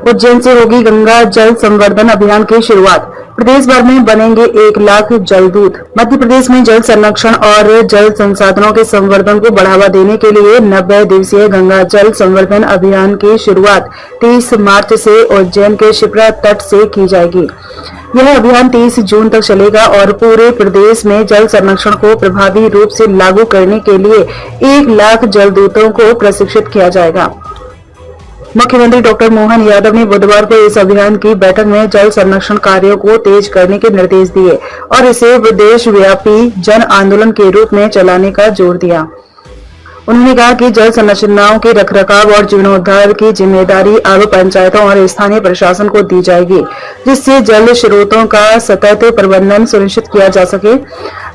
उज्जैन से होगी गंगा जल संवर्धन अभियान की शुरुआत। प्रदेश भर में बनेंगे 1 लाख जलदूत। मध्य प्रदेश में जल संरक्षण और जल संसाधनों के संवर्धन को बढ़ावा देने के लिए 90 दिवसीय गंगा जल संवर्धन अभियान की शुरुआत 30 मार्च से उज्जैन के शिप्रा तट से की जाएगी। यह अभियान 30 जून तक चलेगा और पूरे प्रदेश में जल संरक्षण को प्रभावी रूप से लागू करने के लिए 1 लाख जलदूतों को प्रशिक्षित किया जाएगा। मुख्यमंत्री डॉक्टर मोहन यादव ने बुधवार को इस अभियान की बैठक में जल संरक्षण कार्यों को तेज करने के निर्देश दिए और इसे देशव्यापी जन आंदोलन के रूप में चलाने का जोर दिया। उन्होंने कहा कि जल संरचनाओं के रखरखाव और जीर्णोद्धार की जिम्मेदारी अब पंचायतों और स्थानीय प्रशासन को दी जाएगी, जिससे जल स्रोतों का सतत प्रबंधन सुनिश्चित किया जा सके।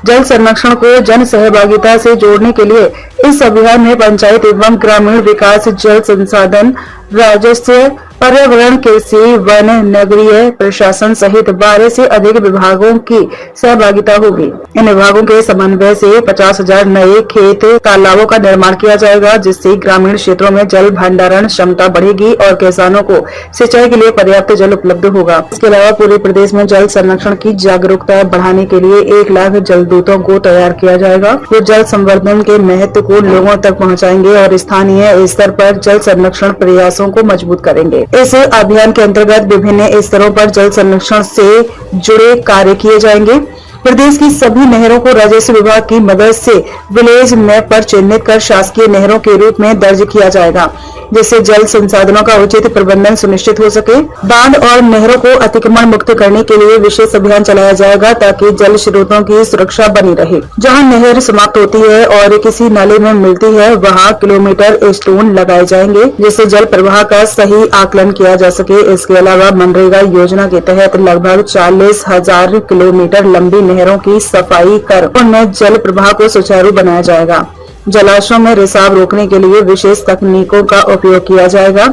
जल संरक्षण को जन सहभागिता से जोड़ने के लिए इस अभियान में पंचायत एवं ग्रामीण विकास, जल संसाधन, राजस्व, पर्यावरण, कृषि, वन, नगरीय प्रशासन सहित 12 से अधिक विभागों की सहभागिता होगी। इन विभागों के समन्वय से 50,000 नए खेत तालाबों का निर्माण किया जाएगा, जिससे ग्रामीण क्षेत्रों में जल भंडारण क्षमता बढ़ेगी और किसानों को सिंचाई के लिए पर्याप्त जल उपलब्ध होगा। इसके अलावा पूरे प्रदेश में जल संरक्षण की जागरूकता बढ़ाने के लिए 1 लाख जलदूतों को तैयार किया जाएगा, जो जल संवर्धन के महत्व को लोगों तक पहुँचाएंगे और स्थानीय स्तर पर जल संरक्षण प्रयासों को मजबूत करेंगे। इस अभियान के अंतर्गत विभिन्न स्तरों पर जल संरक्षण से जुड़े कार्य किए जाएंगे। प्रदेश की सभी नहरों को राजस्व विभाग की मदद से विलेज मैप पर चिन्हित कर शासकीय नहरों के रूप में दर्ज किया जाएगा, जिससे जल संसाधनों का उचित प्रबंधन सुनिश्चित हो सके। बांध और नहरों को अतिक्रमण मुक्त करने के लिए विशेष अभियान चलाया जाएगा, ताकि जल स्रोतों की सुरक्षा बनी रहे। जहां नहर समाप्त होती है और किसी नाले में मिलती है, वहां किलोमीटर स्टोन लगाए जाएंगे, जिससे जल प्रवाह का सही आकलन किया जा सके। इसके अलावा मनरेगा योजना के तहत लगभग 40,000 किलोमीटर लंबी नहरों की सफाई कर उनमें जल प्रवाह को सुचारू बनाया जाएगा। जलाशयों में रिसाव रोकने के लिए विशेष तकनीकों का उपयोग किया जाएगा,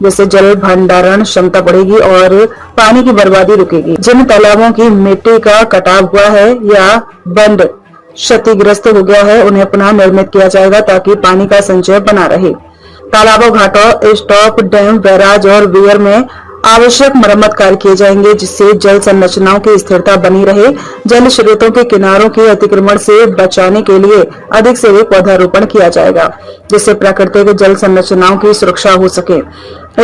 जिससे जल भंडारण क्षमता बढ़ेगी और पानी की बर्बादी रुकेगी। जिन तालाबों की मिट्टी का कटाव हुआ है या बंद क्षतिग्रस्त हो गया है, उन्हें पुनः निर्मित किया जाएगा, ताकि पानी का संचय बना रहे। तालाबों, घाटों, स्टॉप डैम, बैराज और वीयर में आवश्यक मरम्मत कार्य किए जाएंगे, जिससे जल संरचनाओं की स्थिरता बनी रहे। जल स्रोतों के किनारों के अतिक्रमण से बचाने के लिए अधिक से अधिक पौधारोपण किया जाएगा, जिससे प्राकृतिक जल संरचनाओं की सुरक्षा हो सके।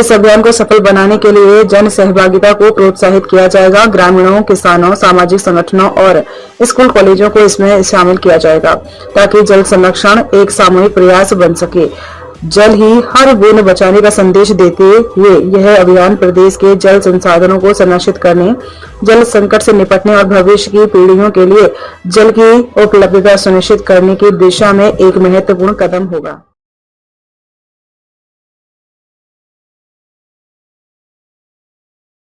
इस अभियान को सफल बनाने के लिए जन सहभागिता को प्रोत्साहित किया जाएगा। ग्रामीणों, किसानों, सामाजिक संगठनों और स्कूल कॉलेजों को इसमें शामिल किया जाएगा, ताकि जल संरक्षण एक सामूहिक प्रयास बन सके। जल ही हर बूंद बचाने का संदेश देते हुए यह अभियान प्रदेश के जल संसाधनों को संरक्षित करने, जल संकट से निपटने और भविष्य की पीढ़ियों के लिए जल की उपलब्धता सुनिश्चित करने की दिशा में एक महत्वपूर्ण कदम होगा।